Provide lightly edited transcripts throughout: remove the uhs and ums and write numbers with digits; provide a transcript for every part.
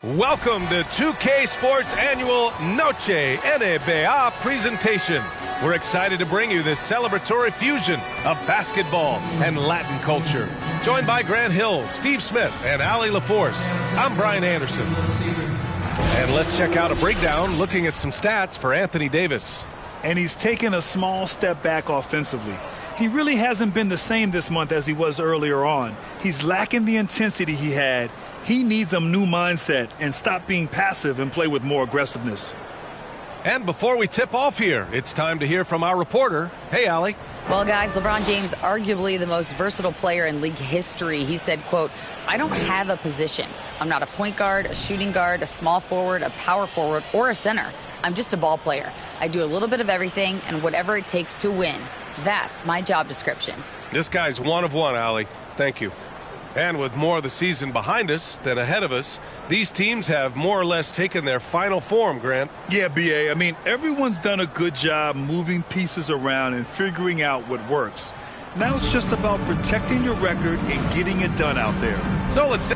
Welcome to 2K Sports Annual Noche NBA presentation. We're excited to bring you this celebratory fusion of basketball and Latin culture. Joined by Grant Hill, Steve Smith, and Allie LaForce, I'm Brian Anderson. And let's check out a breakdown looking at some stats for Anthony Davis. And he's taken a small step back offensively. He really hasn't been the same this month as he was earlier on. He's lacking the intensity he had. He needs a new mindset and stop being passive and play with more aggressiveness. And before we tip off here, it's time to hear from our reporter. Hey, Allie. Well, guys, LeBron James, arguably the most versatile player in league history. He said, quote, "I don't have a position. I'm not a point guard, a shooting guard, a small forward, a power forward, or a center. I'm just a ball player. I do a little bit of everything and whatever it takes to win. That's my job description." This guy's one of one, Allie. Thank you. And with more of the season behind us than ahead of us, these teams have more or less taken their final form, Grant. Yeah, B.A. I mean, everyone's done a good job moving pieces around and figuring out what works. Now it's just about protecting your record and getting it done out there. So let's...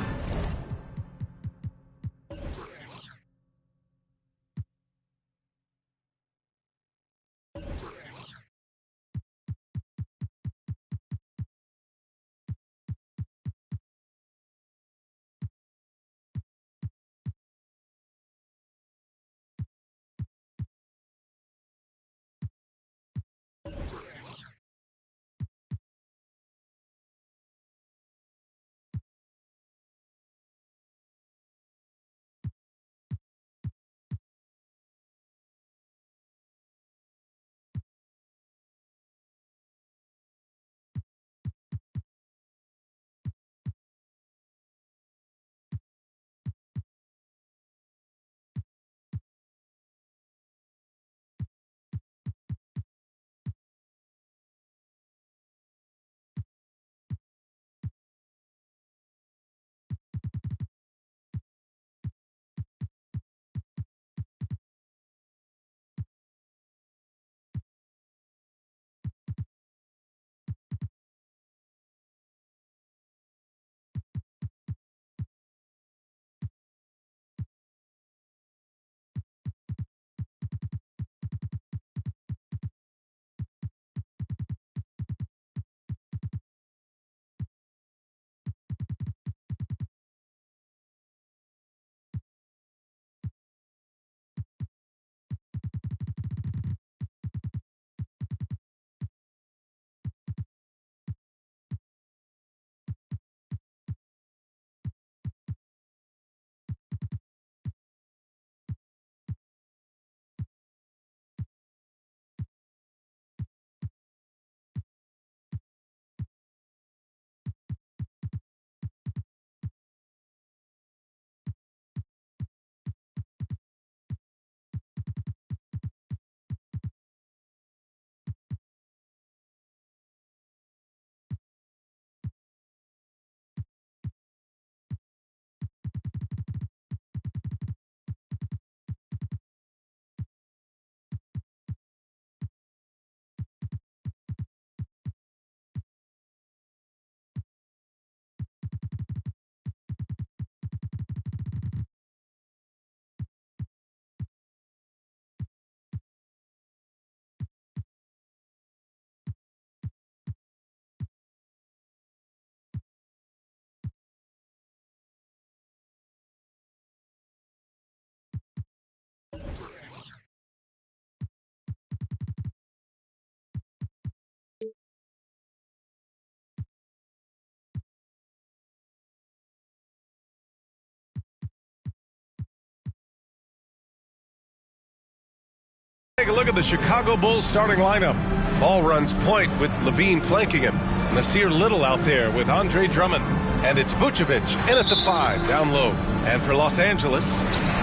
Take a look at the Chicago Bulls starting lineup. Ball runs point with Levine flanking him. Nasir Little out there with Andre Drummond. And it's Vucevic in at the 5, down low. And for Los Angeles,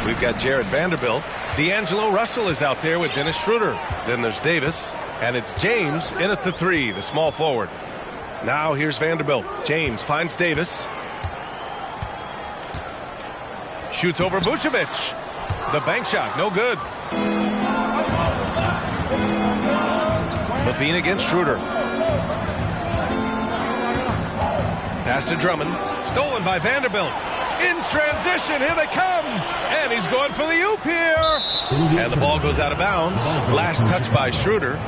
we've got Jared Vanderbilt. D'Angelo Russell is out there with Dennis Schroeder. Then there's Davis. And it's James in at the 3, the small forward. Now here's Vanderbilt. James finds Davis. Shoots over Vucevic. The bank shot, no good. Levine against Schroeder. Pass to Drummond. Stolen by Vanderbilt. In transition, here they come. And he's going for the oop here. And the ball goes out of bounds. Last touch by Schroeder.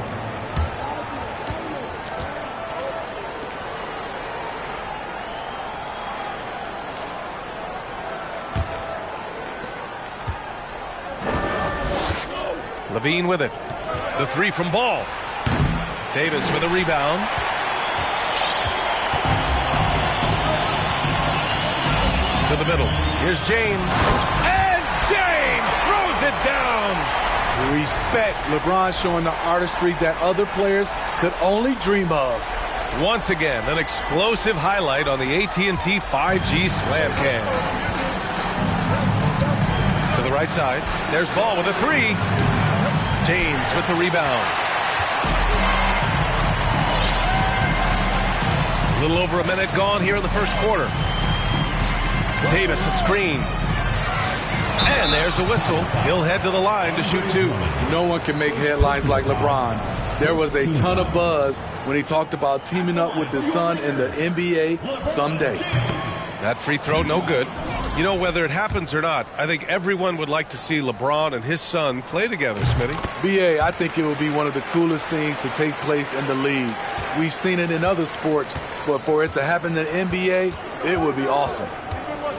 LaVine with it. The three from Ball. Davis with a rebound. To the middle. Here's James. And James throws it down. Respect. LeBron showing the artistry that other players could only dream of. Once again, an explosive highlight on the AT&T 5G Slam Cam. To the right side. There's Ball with a three. James with the rebound. A little over a minute gone here in the first quarter. Davis a screen. And there's a whistle. He'll head to the line to shoot two. No one can make headlines like LeBron. There was a ton of buzz when he talked about teaming up with his son in the NBA someday. That free throw no good. You know, whether it happens or not, I think everyone would like to see LeBron and his son play together, Smitty. B.A., I think it would be one of the coolest things to take place in the league. We've seen it in other sports, but for it to happen in the NBA, it would be awesome.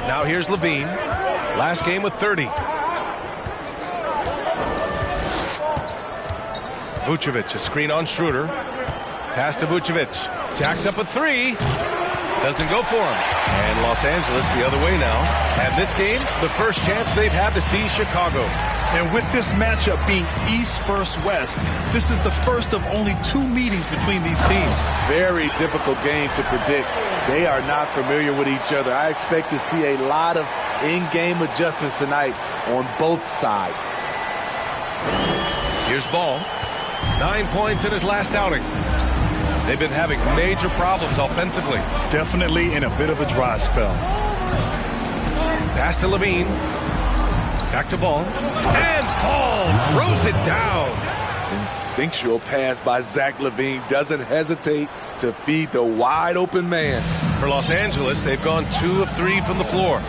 Now here's LaVine. Last game with 30. Vucevic, a screen on Schroeder. Pass to Vucevic. Jacks up a three. Doesn't go for him. And Los Angeles the other way now. And this game, the first chance they've had to see Chicago. And with this matchup being East versus West, this is the first of only 2 meetings between these teams. Very difficult game to predict. They are not familiar with each other. I expect to see a lot of in-game adjustments tonight on both sides. Here's Ball. 9 points in his last outing. They've been having major problems offensively. Definitely in a bit of a dry spell. Pass to LaVine. Back to Ball. And Ball throws it down. Instinctual pass by Zach LaVine. Doesn't hesitate to feed the wide open man. For Los Angeles, they've gone 2 of 3 from the floor.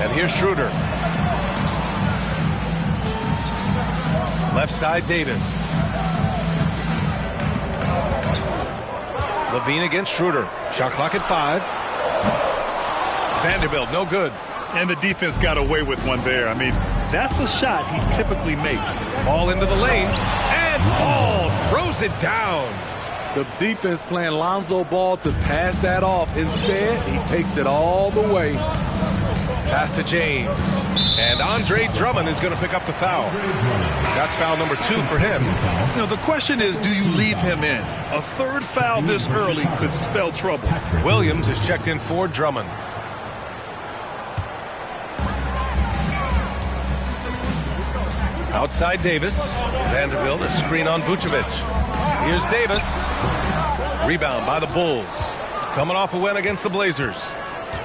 And here's Schroeder. Left side, Davis. LaVine against Schroeder. Shot clock at 5. Vanderbilt, no good. And the defense got away with one there. I mean, that's a shot he typically makes. Ball into the lane. And Ball throws it down. The defense playing Lonzo Ball to pass that off. Instead, he takes it all the way. Pass to James. And Andre Drummond is going to pick up the foul. That's foul number 2 for him. You know, the question is, do you leave him in? A third foul this early could spell trouble. Williams is checked in for Drummond. Outside Davis. Vanderbilt, a screen on Vucevic. Here's Davis. Rebound by the Bulls. Coming off a win against the Blazers.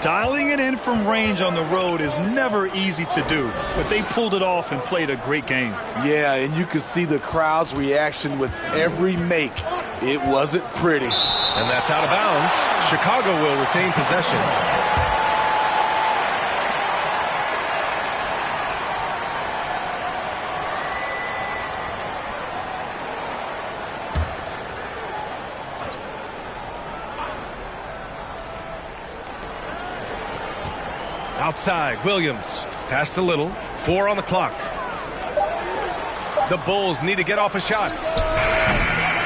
Dialing it in from range on the road is never easy to do, but they pulled it off and played a great game. Yeah, and you could see the crowd's reaction with every make. It wasn't pretty. And that's out of bounds. Chicago will retain possession. Outside, Williams. Pass to Little. 4 on the clock. The Bulls need to get off a shot.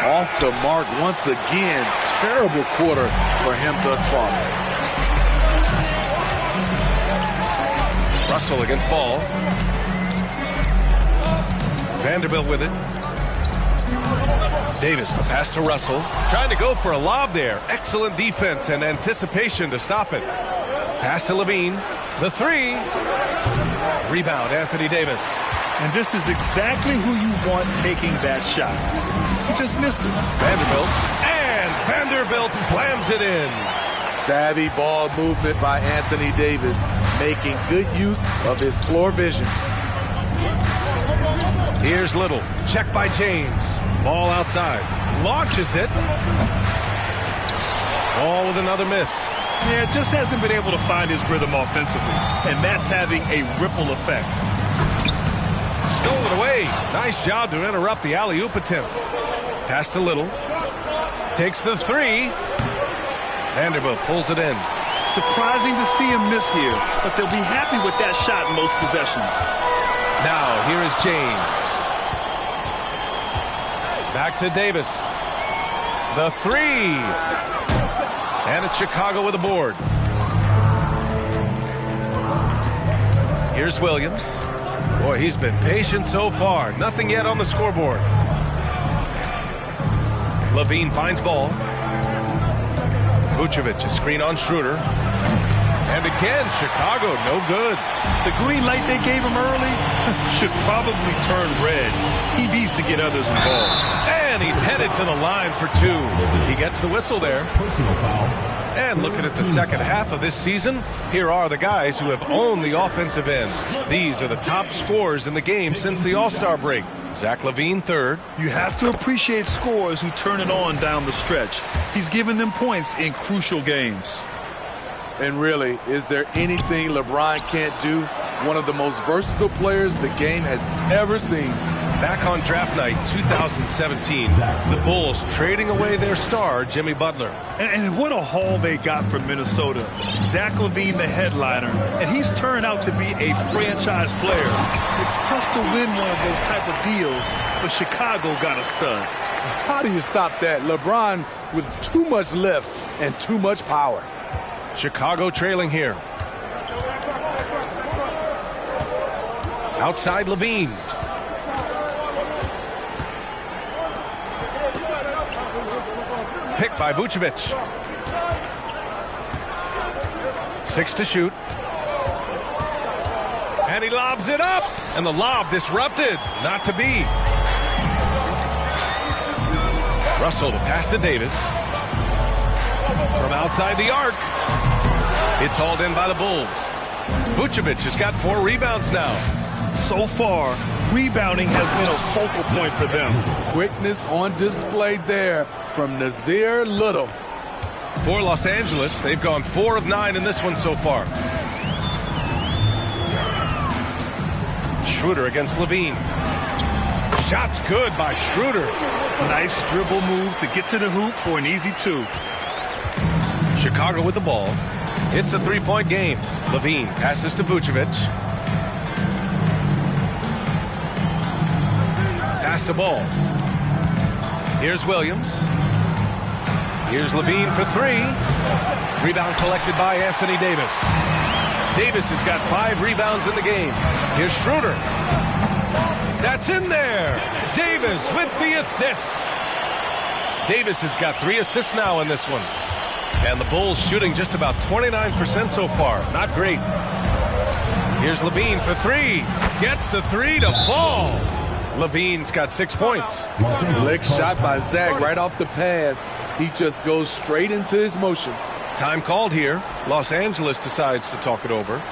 Off the mark once again. Terrible quarter for him thus far. Russell against Ball. Vanderbilt with it. Davis, the pass to Russell. Trying to go for a lob there. Excellent defense and anticipation to stop it. Pass to LaVine. The 3. Rebound, Anthony Davis. And this is exactly who you want taking that shot. He just missed it. Vanderbilt. And Vanderbilt slams it in. Savvy ball movement by Anthony Davis, making good use of his floor vision. Here's Little. Check by James. Ball outside. Launches it. Ball with another miss. Yeah, just hasn't been able to find his rhythm offensively, and that's having a ripple effect. Stolen away. Nice job to interrupt the alley-oop attempt. Pass to Little. Takes the three. Vanderbilt pulls it in. Surprising to see him miss here, but they'll be happy with that shot in most possessions. Now, here is James. Back to Davis. The three. And it's Chicago with a board. Here's Williams. Boy, he's been patient so far. Nothing yet on the scoreboard. Levine finds ball. Vucevic, a screen on Schroeder. And again, Chicago, no good. The green light they gave him early should probably turn red. He needs to get others involved. And he's headed to the line for two. He gets the whistle there. And looking at the second half of this season, here are the guys who have owned the offensive end. These are the top scorers in the game since the All-Star break. Zach LaVine, third. You have to appreciate scorers who turn it on down the stretch. He's given them points in crucial games. And really, is there anything LeBron can't do? One of the most versatile players the game has ever seen. Back on draft night 2017, the Bulls trading away their star, Jimmy Butler. And what a haul they got from Minnesota. Zach LaVine, the headliner, and he's turned out to be a franchise player. It's tough to win one of those type of deals, but Chicago got a stud. How do you stop that? LeBron with too much lift and too much power. Chicago trailing here. Outside LaVine. Picked by Vucevic. 6 to shoot. And he lobs it up. And the lob disrupted. Not to be. Russell to pass to Davis. From outside the arc. It's hauled in by the Bulls. Vucevic has got 4 rebounds now. So far, rebounding has been a focal point for them. Quickness on display there from Nasir Little. For Los Angeles, they've gone 4 of 9 in this one so far. Schroeder against Levine. Shot's good by Schroeder. Nice dribble move to get to the hoop for an easy 2. Chicago with the ball. It's a 3-point game. Levine passes to Vucevic. Pass to ball. Here's Williams. Here's Levine for 3. Rebound collected by Anthony Davis. Davis has got 5 rebounds in the game. Here's Schroeder. That's in there. Davis with the assist. Davis has got 3 assists now in this one. And the Bulls shooting just about 29% so far. Not great. Here's Levine for 3. Gets the 3 to fall. Levine's got 6 points. Slick shot by Zach right off the pass. He just goes straight into his motion. Time called here. Los Angeles decides to talk it over.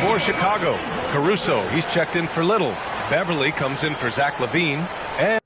For Chicago, Caruso, he's checked in for Little. Beverly comes in for Zach LaVine. And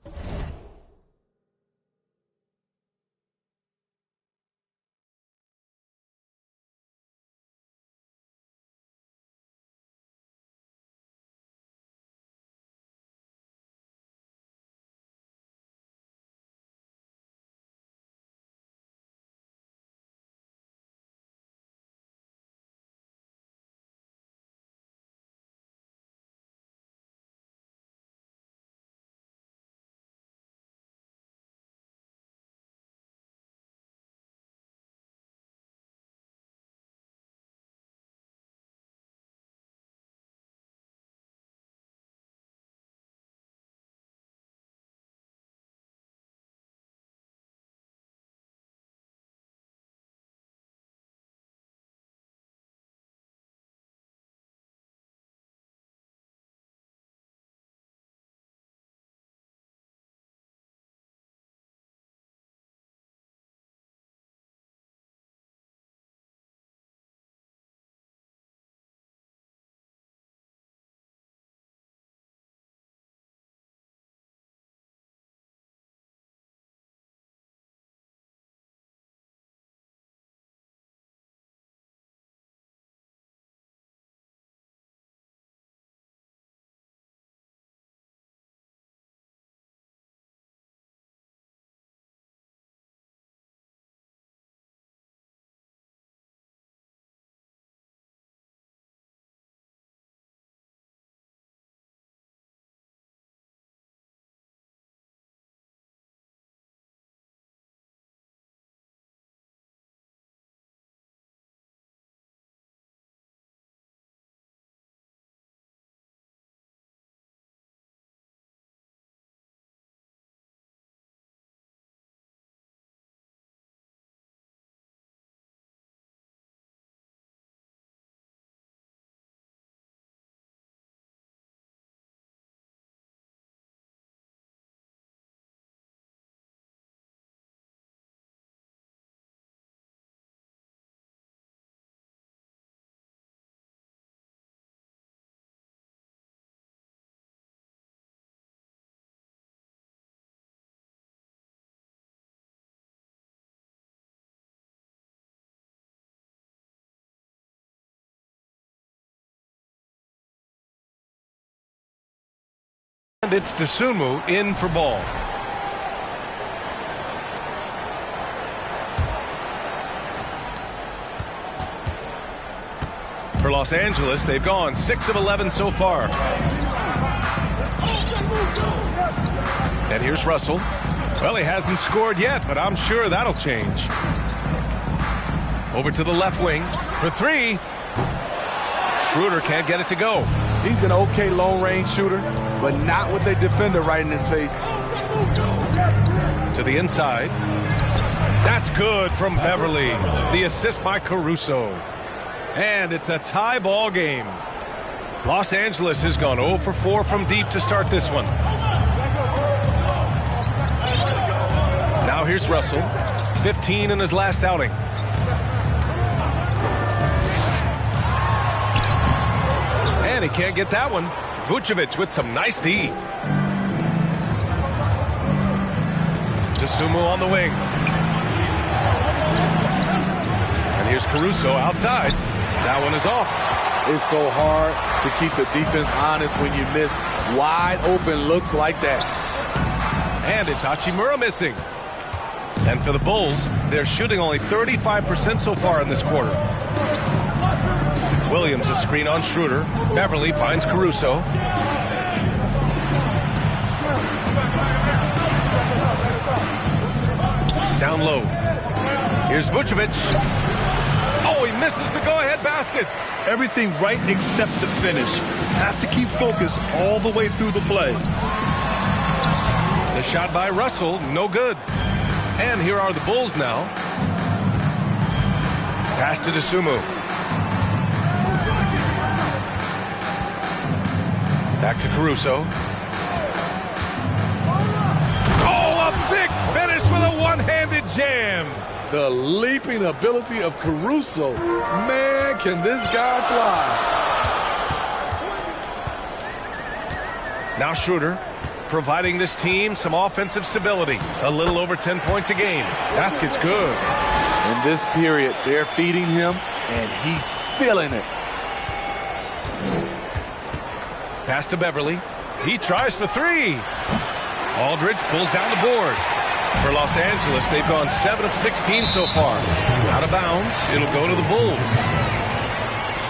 And it's Dosunmu in for ball. For Los Angeles, they've gone 6 of 11 so far. And here's Russell. Well, he hasn't scored yet, but I'm sure that'll change. Over to the left wing for 3. Schroeder can't get it to go. He's an okay long-range shooter, but not with a defender right in his face. To the inside. That's good from Beverly. The assist by Caruso. And it's a tie ball game. Los Angeles has gone 0 for 4 from deep to start this one. Now here's Russell. 15 in his last outing. And he can't get that one. Vucevic with some nice D. Dosunmu on the wing. And here's Caruso outside. That one is off. It's so hard to keep the defense honest when you miss wide open looks like that. And it's Hachimura missing. And for the Bulls, they're shooting only 35% so far in this quarter. Williams a screen on Schroeder. Beverly finds Caruso. Down low. Here's Vucevic. Oh, he misses the go-ahead basket. Everything right except the finish. Have to keep focused all the way through the play. The shot by Russell, no good. And here are the Bulls now. Pass to Dosunmu. Back to Caruso. Oh, a big finish with a one-handed jam. The leaping ability of Caruso. Man, can this guy fly. Now Schroeder, providing this team some offensive stability. A little over 10 points a game. Basket's good. In this period, they're feeding him, and he's feeling it. Pass to Beverly. He tries for 3. Aldridge pulls down the board. For Los Angeles, they've gone 7 of 16 so far. Out of bounds, it'll go to the Bulls.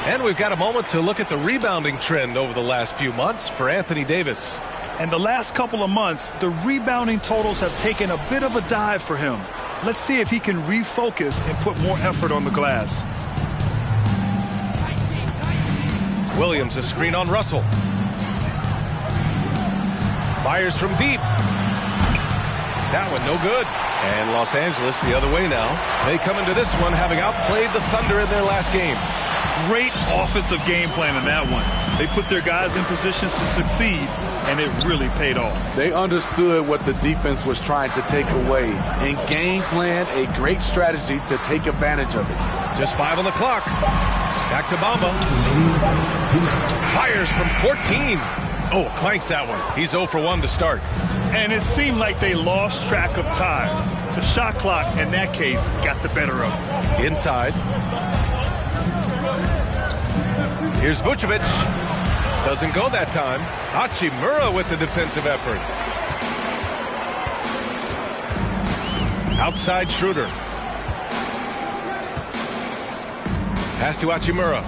And we've got a moment to look at the rebounding trend over the last few months for Anthony Davis. And the last couple of months, the rebounding totals have taken a bit of a dive for him. Let's see if he can refocus and put more effort on the glass. Williams a screen on Russell. Fires from deep. That one no good. And Los Angeles the other way now. They come into this one having outplayed the Thunder in their last game. Great offensive game plan in that one. They put their guys in positions to succeed, and it really paid off. They understood what the defense was trying to take away and game plan a great strategy to take advantage of it. Just 5 on the clock. Back to Bamba. Fires from 14. Oh, clanks that one. He's 0 for 1 to start. And it seemed like they lost track of time. The shot clock, in that case, got the better of them. Inside. Here's Vucevic. Doesn't go that time. Hachimura with the defensive effort. Outside Schroeder. Pass to Hachimura.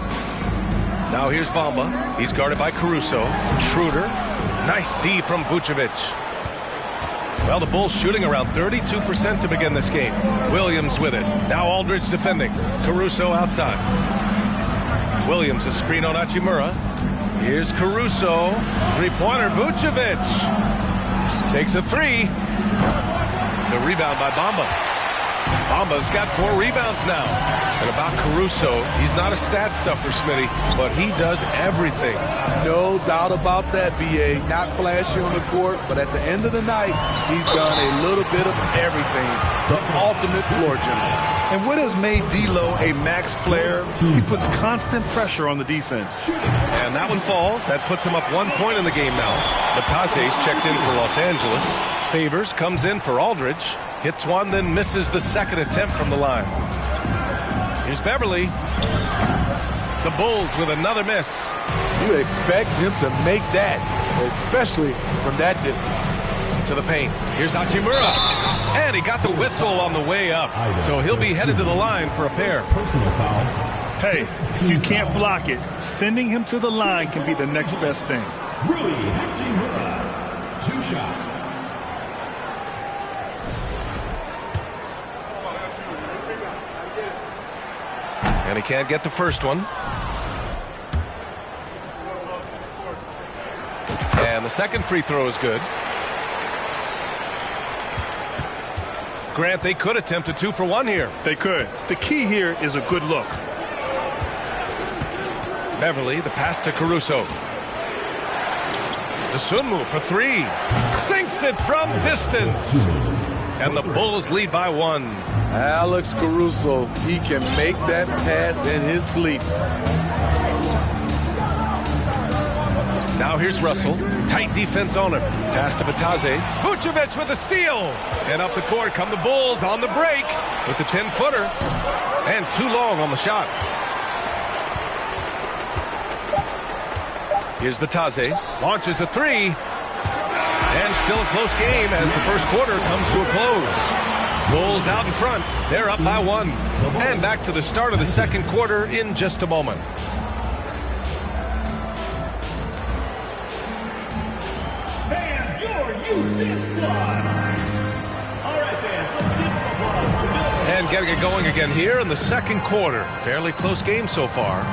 Now here's Bamba. He's guarded by Caruso. Schroeder. Nice D from Vucevic. Well, the Bulls shooting around 32% to begin this game. Williams with it. Now Aldridge defending. Caruso outside. Williams a screen on Hachimura. Here's Caruso. Three-pointer, Vucevic. Takes a 3. The rebound by Bamba. Bamba's got 4 rebounds now. And about Caruso, he's not a stat stuffer, Smitty, but he does everything. No doubt about that, B.A. Not flashy on the court, but at the end of the night, he's done a little bit of everything. The ultimate floor general. And what has made D'Lo a max player? He puts constant pressure on the defense. And that one falls. That puts him up 1 point in the game now. Batase's checked in for Los Angeles. Favors comes in for Aldridge. Hits one, then misses the second attempt from the line. Here's Beverly. The Bulls with another miss. You expect him to make that, especially from that distance. To the paint. Here's Hachimura. And he got the whistle on the way up. So he'll be headed to the line for a pair. Personal foul. Hey, if you can't block it, sending him to the line can be the next best thing. Rui Hachimura. 2 shots. And he can't get the first one. And the second free throw is good. Grant, they could attempt a 2-for-1 here. They could. The key here is a good look. Beverly, the pass to Caruso. The swim move for 3. Sinks it from distance. And the Bulls lead by 1. Alex Caruso, he can make that pass in his sleep. Now here's Russell. Tight defense on him. Pass to Bataze. Vucevic with a steal. And up the court come the Bulls on the break with the 10-footer. And too long on the shot. Here's Bataze. Launches a 3. And still a close game as the first quarter comes to a close. Bulls out in front. They're up by 1. And back to the start of the second quarter in just a moment. Fans, your Houston squad. All right, fans, let's get some applause. And getting it going again here in the second quarter. Fairly close game so far.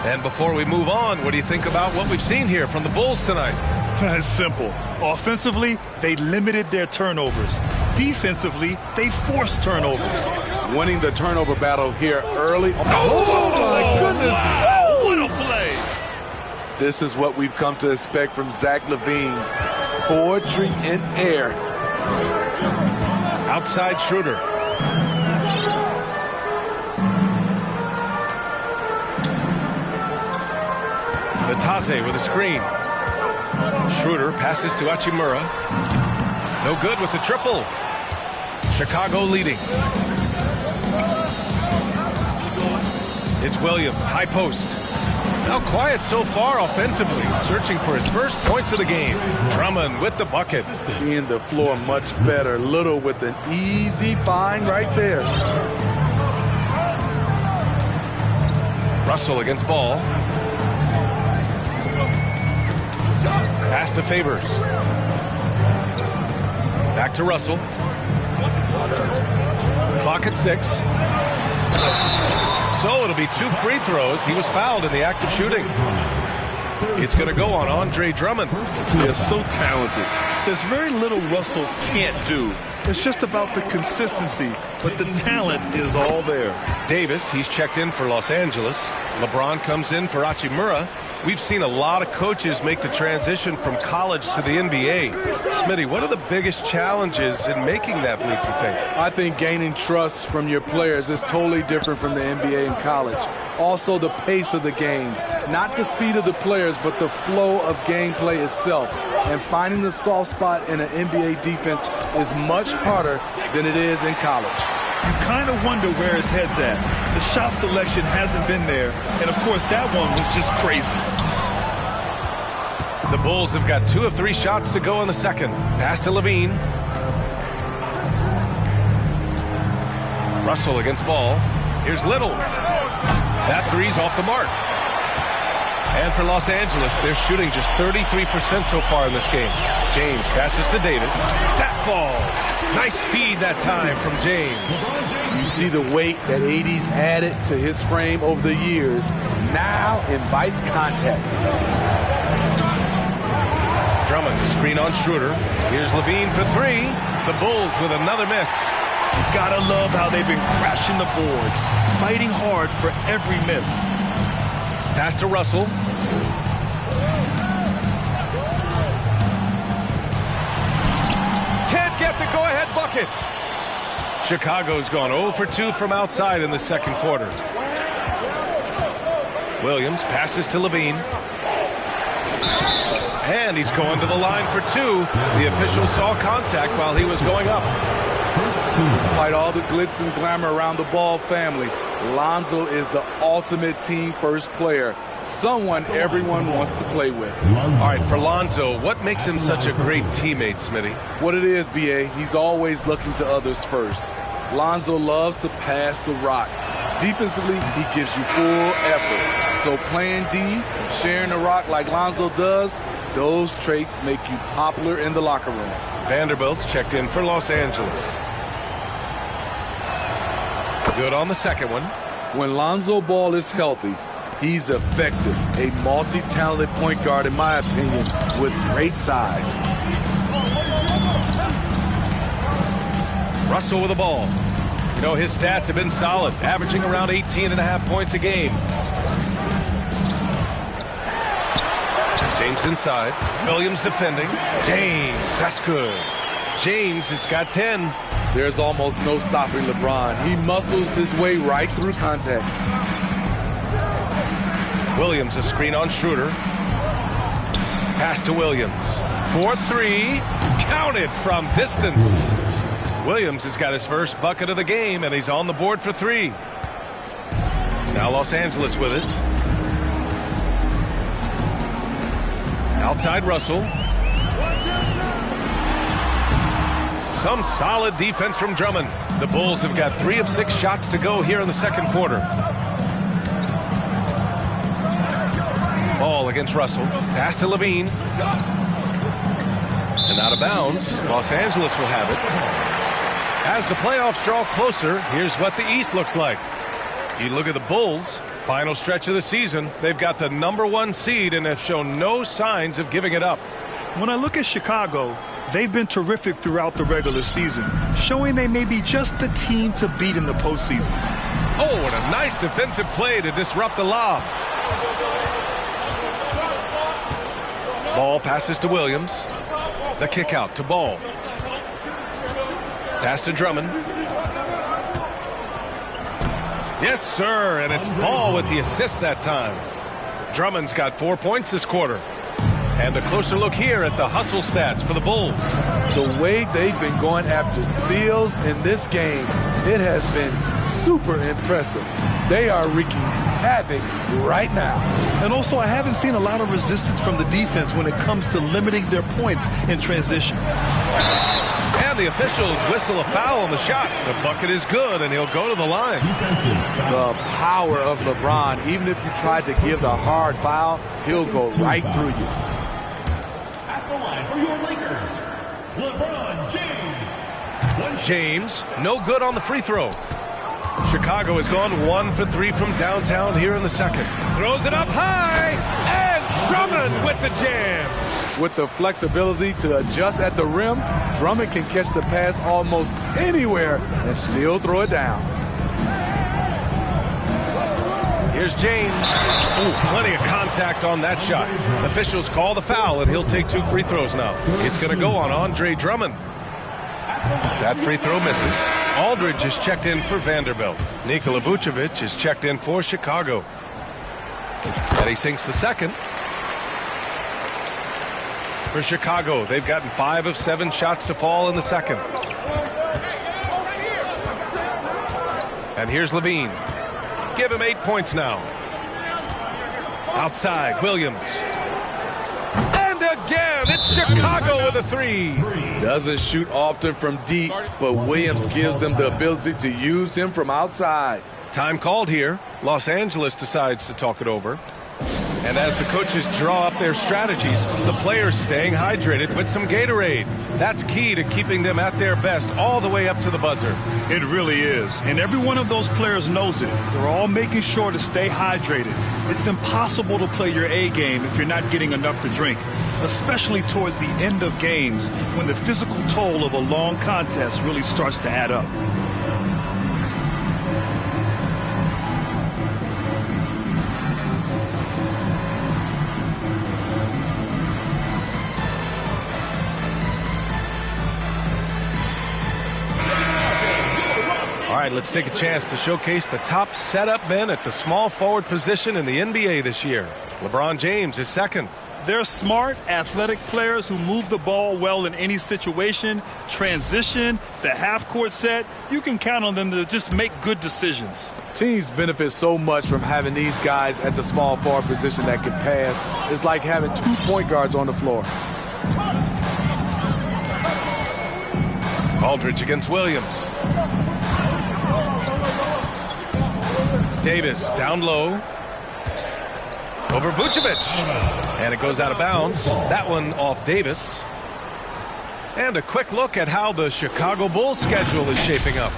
And before we move on, what do you think about what we've seen here from the Bulls tonight? It's simple. Offensively, they limited their turnovers. Defensively, they forced turnovers. Winning the turnover battle here early. Oh my goodness. Wow, what a play. This is what we've come to expect from Zach LaVine. Poetry in air. Outside Schroeder. Bataze with a screen. Schroeder passes to Hachimura. No good with the triple. Chicago leading. It's Williams, high post. Now quiet so far offensively, searching for his first points of the game. Drummond with the bucket. Seeing the floor much better. Little with an easy find right there. Russell against Ball. Pass to Favors. Back to Russell. Clock at 6. So it'll be 2 free throws. He was fouled in the act of shooting. It's going to go on Andre Drummond. He is so talented. There's very little Russell can't do. It's just about the consistency, but the talent is all there. Davis, he's checked in for Los Angeles. LeBron comes in for Hachimura. We've seen a lot of coaches make the transition from college to the NBA. Smitty, what are the biggest challenges in making that leap, you think? I think gaining trust from your players is totally different from the NBA and college. Also, the pace of the game. Not the speed of the players, but the flow of gameplay itself. And finding the soft spot in an NBA defense is much harder than it is in college. You kind of wonder where his head's at. The shot selection hasn't been there, and of course that one was just crazy. The Bulls have got 2 of 3 shots to go in the second. Pass to LaVine. Russell against Ball. Here's Little. That 3's off the mark. And for Los Angeles, they're shooting just 33% so far in this game. James passes to Davis. That falls. Nice feed that time from James. You see the weight that AD's added to his frame over the years. Now invites contact. Drummond, screen on Schroeder. Here's LaVine for 3. The Bulls with another miss. You gotta love how they've been crashing the boards, fighting hard for every miss. Pass to Russell. Can't get the go-ahead bucket. Chicago's gone 0 for 2 from outside in the second quarter. Williams passes to LaVine. And he's going to the line for 2. The official saw contact while he was going up. Despite all the glitz and glamour around the Ball family, Lonzo is the ultimate team-first player. someone everyone wants to play with. All right, for Lonzo, what makes him such a great teammate, Smitty? What it is, B.A., he's always looking to others first. Lonzo loves to pass the rock. Defensively, he gives you full effort. So playing D, sharing the rock like Lonzo does, those traits make you popular in the locker room. Vanderbilt's checked in for Los Angeles. Good on the second one. When Lonzo Ball is healthy, he's effective. A multi-talented point guard, in my opinion, with great size. Russell with the ball. You know, his stats have been solid, averaging around 18.5 points a game. James inside. Williams defending. James, that's good. James has got 10. There's almost no stopping LeBron. He muscles his way right through contact. Williams, a screen on Schroeder. Pass to Williams. 4-3. Counted from distance. Williams has got his first bucket of the game, and he's on the board for 3. Now Los Angeles with it. Outside Russell. Some solid defense from Drummond. The Bulls have got 3 of 6 shots to go here in the second quarter. Ball against Russell. Pass to Levine. And out of bounds. Los Angeles will have it. As the playoffs draw closer, here's what the East looks like. You look at the Bulls, final stretch of the season. They've got the #1 seed and have shown no signs of giving it up. When I look at Chicago, they've been terrific throughout the regular season, showing they may be just the team to beat in the postseason. Oh, and a nice defensive play to disrupt the lob. Ball passes to Williams. The kick out to Ball. Pass to Drummond. Yes, sir, and it's Ball with the assist that time. Drummond's got 4 points this quarter. And a closer look here at the hustle stats for the Bulls. The way they've been going after steals in this game, it has been super impressive. They are wreaking havoc right now. And also, I haven't seen a lot of resistance from the defense when it comes to limiting their points in transition. And the officials whistle a foul on the shot. The bucket is good, and he'll go to the line. The power of LeBron. Even if you tried to give the hard foul, he'll go right through you. At the line for your Lakers, LeBron James. James, no good on the free throw. Chicago has gone 1 for 3 from downtown here in the second. Throws it up high, and Drummond with the jam. With the flexibility to adjust at the rim, Drummond can catch the pass almost anywhere and still throw it down. Here's James. Ooh, plenty of contact on that shot. Officials call the foul, and he'll take 2 free throws now. It's going to go on Andre Drummond. That free throw misses. Aldridge is checked in for Vanderbilt. Nikola Vucevic is checked in for Chicago. And he sinks the second. For Chicago, they've gotten 5 of 7 shots to fall in the second. And here's Levine. Give him 8 points now. Outside, Williams. And again, it's Chicago with a 3. Doesn't shoot often from deep, but Williams gives them the ability to use him from outside. Time called here. Los Angeles decides to talk it over. And as the coaches draw up their strategies, the players staying hydrated with some Gatorade. That's key to keeping them at their best all the way up to the buzzer. It really is. And every one of those players knows it. They're all making sure to stay hydrated. It's impossible to play your A game if you're not getting enough to drink, especially towards the end of games when the physical toll of a long contest really starts to add up. All right, let's take a chance to showcase the top setup men at the small forward position in the NBA this year. LeBron James is second. They're smart, athletic players who move the ball well in any situation, transition, the half-court set. You can count on them to just make good decisions. Teams benefit so much from having these guys at the small forward position that can pass. It's like having 2 point guards on the floor. Aldridge against Williams. Davis down low. Over Vucevic. And it goes out of bounds. That one off Davis. And a quick look at how the Chicago Bulls schedule is shaping up.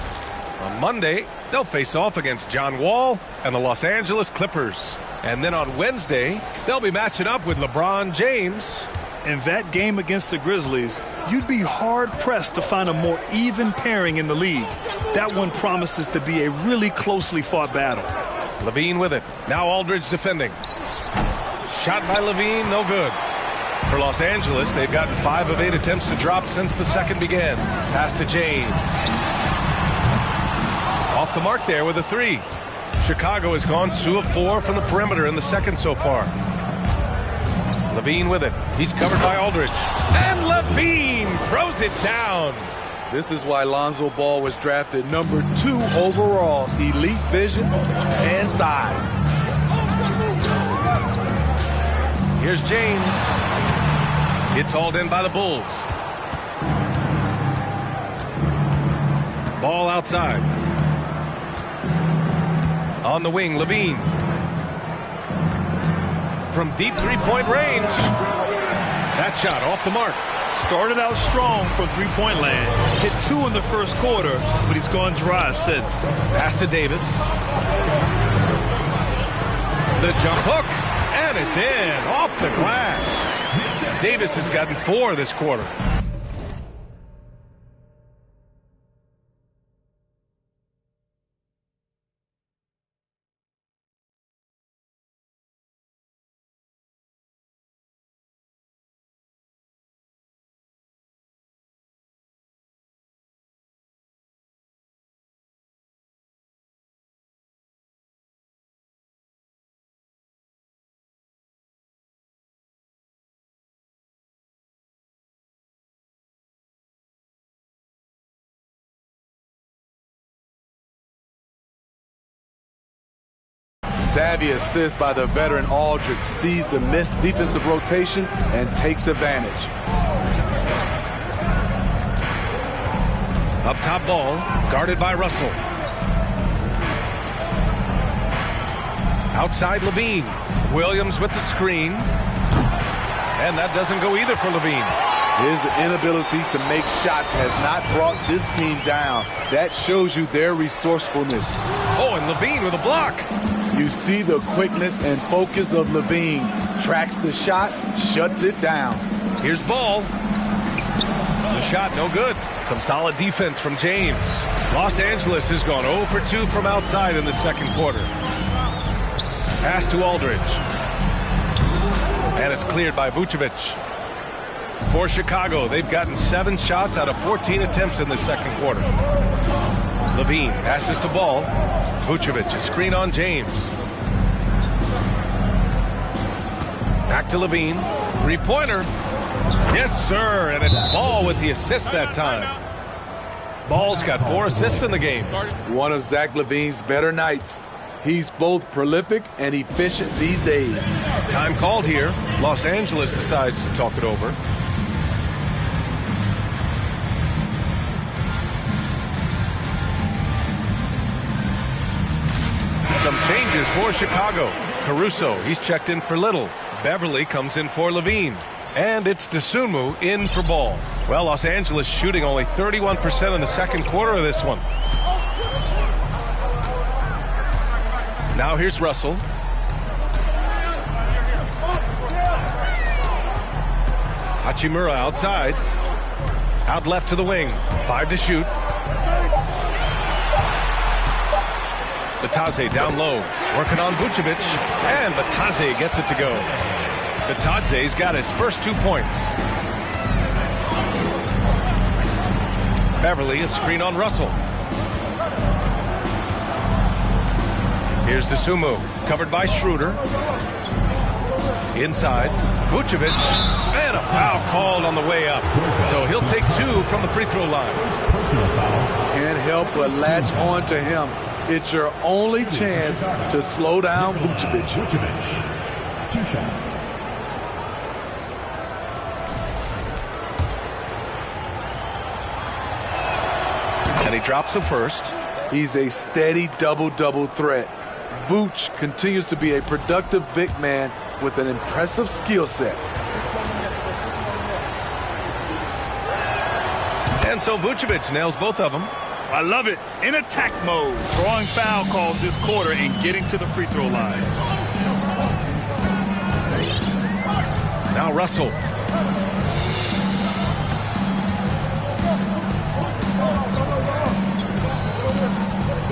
On Monday, they'll face off against John Wall and the Los Angeles Clippers. And then on Wednesday, they'll be matching up with LeBron James. In that game against the Grizzlies, you'd be hard-pressed to find a more even pairing in the league. That one promises to be a really closely fought battle. LaVine with it. Now Aldridge defending. Shot by LaVine, no good. For Los Angeles, they've gotten 5 of 8 attempts to drop since the second began. Pass to James. Off the mark there with a 3. Chicago has gone 2 of 4 from the perimeter in the second so far. LaVine with it. He's covered by Aldridge. And LaVine throws it down. This is why Lonzo Ball was drafted number 2 overall. Elite vision and size. Here's James. It's hauled in by the Bulls. Ball outside. On the wing, LaVine. From deep three-point range. That shot off the mark. Started out strong from three-point land. Hit 2 in the first quarter, but he's gone dry since. Pass to Davis. The jump hook. And it's in. Off the glass. Davis has gotten 4 this quarter. Savvy assist by the veteran Aldridge. Sees the missed defensive rotation and takes advantage. Up top ball, guarded by Russell. Outside LaVine. Williams with the screen. And that doesn't go either for LaVine. His inability to make shots has not brought this team down. That shows you their resourcefulness. Oh, and LaVine with a block. You see the quickness and focus of LaVine. Tracks the shot, shuts it down. Here's Ball. The shot, no good. Some solid defense from James. Los Angeles has gone 0 for 2 from outside in the second quarter. Pass to Aldridge. And it's cleared by Vucevic. For Chicago, they've gotten 7 shots out of 14 attempts in the second quarter. LaVine passes to Ball. Vucevic, a screen on James. Back to LaVine. Three-pointer. Yes, sir. And it's Ball with the assist that time. Ball's got 4 assists in the game. One of Zach LaVine's better nights. He's both prolific and efficient these days. Time called here. Los Angeles decides to talk it over. Some changes for Chicago. Caruso, he's checked in for Little. Beverly comes in for LaVine. And it's Dosunmu in for Ball. Well, Los Angeles shooting only 31% in the second quarter of this one. Now here's Russell. Hachimura outside. Out left to the wing. 5 to shoot. Batadze down low, working on Vucevic, and Batadze gets it to go. Batadze's got his first 2 points. Beverly, a screen on Russell. Here's Dosunmu, covered by Schroeder. Inside, Vucevic, and a foul called on the way up. So he'll take 2 from the free throw line. Personal foul. Can't help but latch on to him. It's your only chance to slow down Vucevic. Vucevic. 2 shots. And he drops him first. He's a steady double-double threat. Vooch continues to be a productive big man with an impressive skill set. And so Vucevic nails both of them. I love it. In attack mode, drawing foul calls this quarter and getting to the free throw line. Now Russell.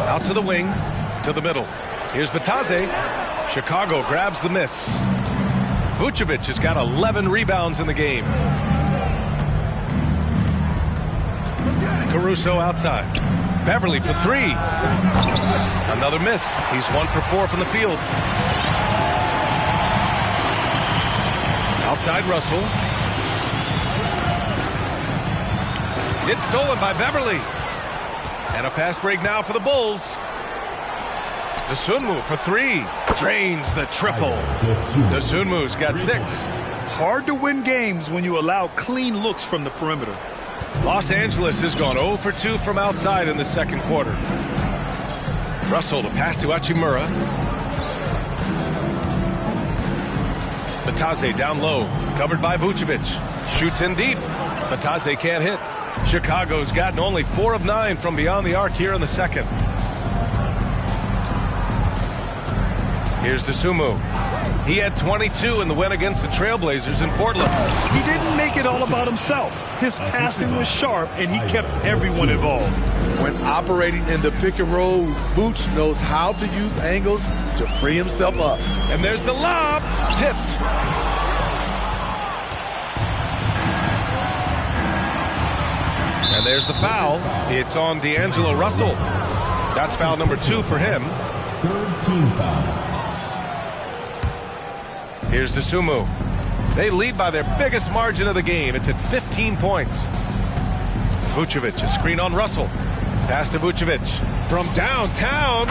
Out to the wing, to the middle. Here's Batase. Chicago grabs the miss. Vucevic has got 11 rebounds in the game. Caruso outside. Beverly for 3. Another miss. He's 1 for 4 from the field. Outside Russell. It's stolen by Beverly. And a fast break now for the Bulls. Dosunmu for 3. Drains the triple. Dosunmu's got 6. Hard to win games when you allow clean looks from the perimeter. Los Angeles has gone 0 for 2 from outside in the second quarter. Russell to pass to Hachimura. Batase down low, covered by Vucevic. Shoots in deep. Batase can't hit. Chicago's gotten only 4 of 9 from beyond the arc here in the second. Here's Dosunmu. He had 22 in the win against the Trailblazers in Portland. He didn't make it all about himself. His passing was sharp, and he kept everyone involved. When operating in the pick and roll, Vooch knows how to use angles to free himself up. And there's the lob. Tipped. And there's the foul. It's on D'Angelo Russell. That's foul number 2 for him. 3rd team foul. Here's Dosunmu. They lead by their biggest margin of the game. It's at 15 points. Vucevic, a screen on Russell. Pass to Vucevic. From downtown.